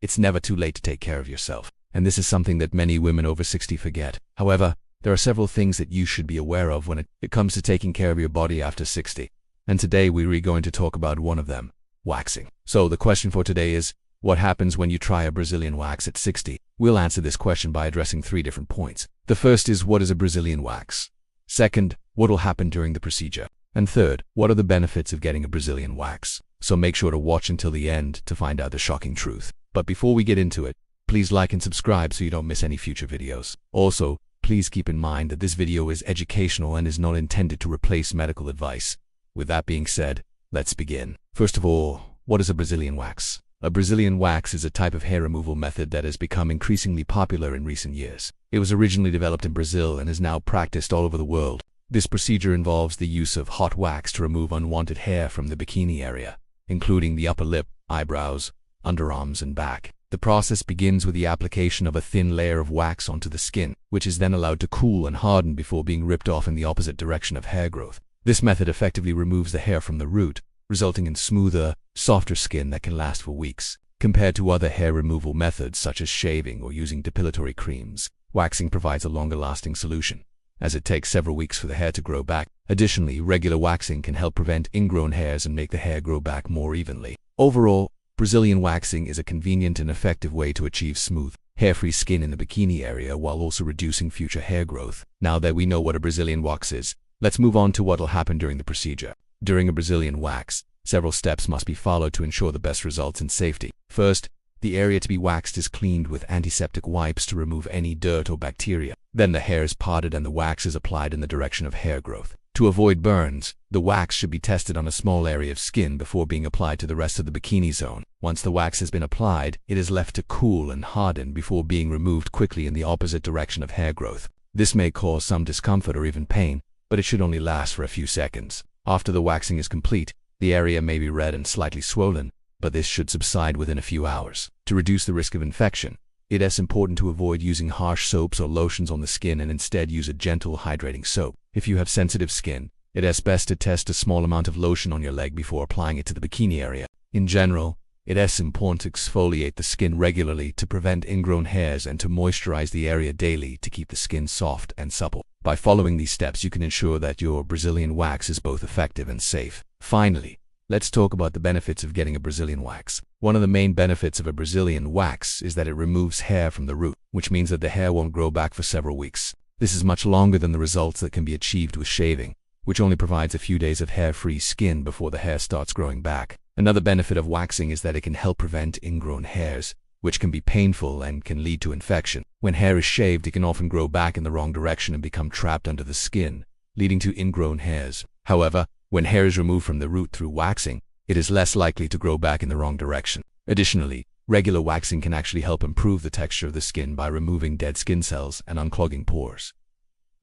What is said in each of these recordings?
It's never too late to take care of yourself, and this is something that many women over 60 forget. However, there are several things that you should be aware of when it comes to taking care of your body after 60. And today we're going to talk about one of them, waxing. So the question for today is, what happens when you try a Brazilian wax at 60? We'll answer this question by addressing 3 different points. The first is, what is a Brazilian wax? Second, what will happen during the procedure? And third, what are the benefits of getting a Brazilian wax? So make sure to watch until the end to find out the shocking truth. But before we get into it, please like and subscribe so you don't miss any future videos. Also, please keep in mind that this video is educational and is not intended to replace medical advice. With that being said, let's begin. First of all, what is a Brazilian wax? A Brazilian wax is a type of hair removal method that has become increasingly popular in recent years. It was originally developed in Brazil and is now practiced all over the world. This procedure involves the use of hot wax to remove unwanted hair from the bikini area, including the upper lip, eyebrows, underarms, and back. The process begins with the application of a thin layer of wax onto the skin, which is then allowed to cool and harden before being ripped off in the opposite direction of hair growth. This method effectively removes the hair from the root, resulting in smoother, softer skin that can last for weeks. Compared to other hair removal methods such as shaving or using depilatory creams, waxing provides a longer-lasting solution, as it takes several weeks for the hair to grow back. Additionally, regular waxing can help prevent ingrown hairs and make the hair grow back more evenly. Overall, Brazilian waxing is a convenient and effective way to achieve smooth, hair-free skin in the bikini area while also reducing future hair growth. Now that we know what a Brazilian wax is, let's move on to what will happen during the procedure. During a Brazilian wax, several steps must be followed to ensure the best results in safety. First, the area to be waxed is cleaned with antiseptic wipes to remove any dirt or bacteria. Then the hair is parted and the wax is applied in the direction of hair growth. To avoid burns, the wax should be tested on a small area of skin before being applied to the rest of the bikini zone. Once the wax has been applied, it is left to cool and harden before being removed quickly in the opposite direction of hair growth. This may cause some discomfort or even pain, but it should only last for a few seconds. After the waxing is complete, the area may be red and slightly swollen, but this should subside within a few hours. To reduce the risk of infection, it is important to avoid using harsh soaps or lotions on the skin and instead use a gentle, hydrating soap. If you have sensitive skin, it is best to test a small amount of lotion on your leg before applying it to the bikini area. In general, it is important to exfoliate the skin regularly to prevent ingrown hairs and to moisturize the area daily to keep the skin soft and supple. By following these steps, you can ensure that your Brazilian wax is both effective and safe. Finally, let's talk about the benefits of getting a Brazilian wax. One of the main benefits of a Brazilian wax is that it removes hair from the root, which means that the hair won't grow back for several weeks. This is much longer than the results that can be achieved with shaving, which only provides a few days of hair-free skin before the hair starts growing back. Another benefit of waxing is that it can help prevent ingrown hairs, which can be painful and can lead to infection. When hair is shaved, it can often grow back in the wrong direction and become trapped under the skin, leading to ingrown hairs. However, when hair is removed from the root through waxing, it is less likely to grow back in the wrong direction. Additionally, regular waxing can actually help improve the texture of the skin by removing dead skin cells and unclogging pores.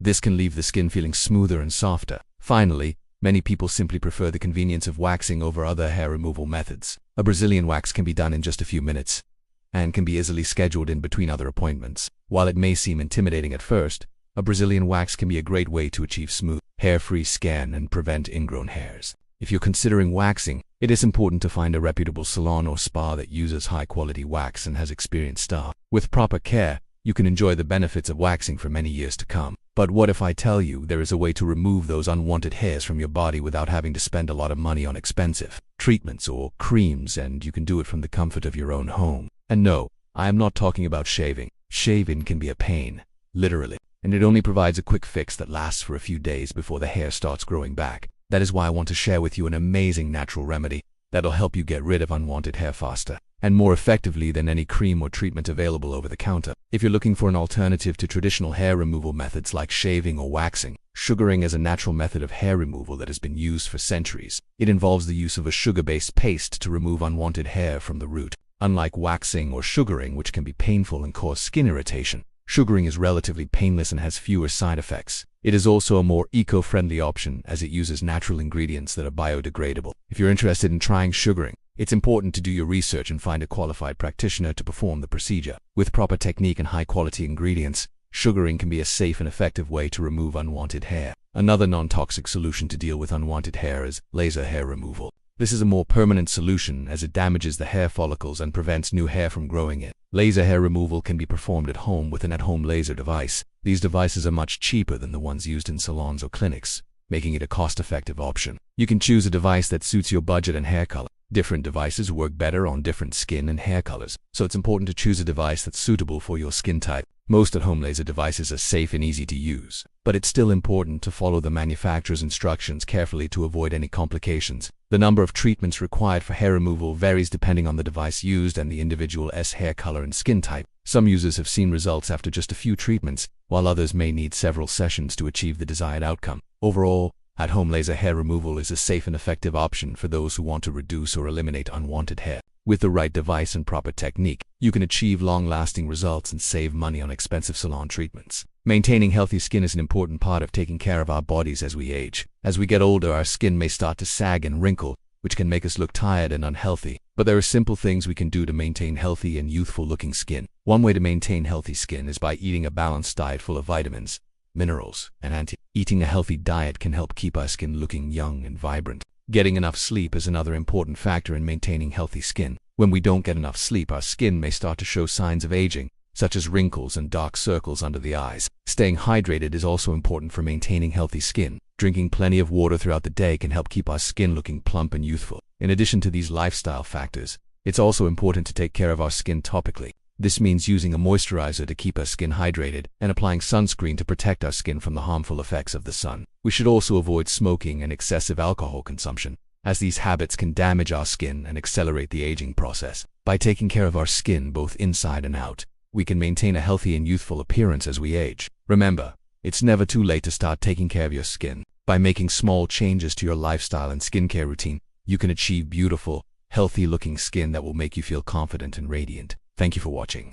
This can leave the skin feeling smoother and softer. Finally, many people simply prefer the convenience of waxing over other hair removal methods. A Brazilian wax can be done in just a few minutes and can be easily scheduled in between other appointments. While it may seem intimidating at first, a Brazilian wax can be a great way to achieve smooth, hair-free skin and prevent ingrown hairs. If you're considering waxing, it is important to find a reputable salon or spa that uses high-quality wax and has experienced staff. With proper care, you can enjoy the benefits of waxing for many years to come. But what if I tell you there is a way to remove those unwanted hairs from your body without having to spend a lot of money on expensive treatments or creams, and you can do it from the comfort of your own home? And no, I am not talking about shaving. Shaving can be a pain, literally, and it only provides a quick fix that lasts for a few days before the hair starts growing back. That is why I want to share with you an amazing natural remedy that'll help you get rid of unwanted hair faster and more effectively than any cream or treatment available over the counter. If you're looking for an alternative to traditional hair removal methods like shaving or waxing, sugaring is a natural method of hair removal that has been used for centuries. It involves the use of a sugar-based paste to remove unwanted hair from the root. Unlike waxing or sugaring, which can be painful and cause skin irritation, sugaring is relatively painless and has fewer side effects. It is also a more eco-friendly option as it uses natural ingredients that are biodegradable. If you're interested in trying sugaring, it's important to do your research and find a qualified practitioner to perform the procedure. With proper technique and high-quality ingredients, sugaring can be a safe and effective way to remove unwanted hair. Another non-toxic solution to deal with unwanted hair is laser hair removal. This is a more permanent solution as it damages the hair follicles and prevents new hair from growing in. Laser hair removal can be performed at home with an at-home laser device. These devices are much cheaper than the ones used in salons or clinics, making it a cost-effective option. You can choose a device that suits your budget and hair color. Different devices work better on different skin and hair colors, so it's important to choose a device that's suitable for your skin type. Most at-home laser devices are safe and easy to use, but it's still important to follow the manufacturer's instructions carefully to avoid any complications. The number of treatments required for hair removal varies depending on the device used and the individual's hair color and skin type. Some users have seen results after just a few treatments, while others may need several sessions to achieve the desired outcome. Overall, at-home laser hair removal is a safe and effective option for those who want to reduce or eliminate unwanted hair. With the right device and proper technique, you can achieve long-lasting results and save money on expensive salon treatments. Maintaining healthy skin is an important part of taking care of our bodies as we age. As we get older, our skin may start to sag and wrinkle, which can make us look tired and unhealthy. But there are simple things we can do to maintain healthy and youthful-looking skin. One way to maintain healthy skin is by eating a balanced diet full of vitamins, minerals, and Eating a healthy diet can help keep our skin looking young and vibrant. Getting enough sleep is another important factor in maintaining healthy skin. When we don't get enough sleep, our skin may start to show signs of aging, such as wrinkles and dark circles under the eyes. Staying hydrated is also important for maintaining healthy skin. Drinking plenty of water throughout the day can help keep our skin looking plump and youthful. In addition to these lifestyle factors, it's also important to take care of our skin topically. This means using a moisturizer to keep our skin hydrated and applying sunscreen to protect our skin from the harmful effects of the sun. We should also avoid smoking and excessive alcohol consumption, as these habits can damage our skin and accelerate the aging process. By taking care of our skin both inside and out, we can maintain a healthy and youthful appearance as we age. Remember, it's never too late to start taking care of your skin. By making small changes to your lifestyle and skincare routine, you can achieve beautiful, healthy-looking skin that will make you feel confident and radiant. Thank you for watching.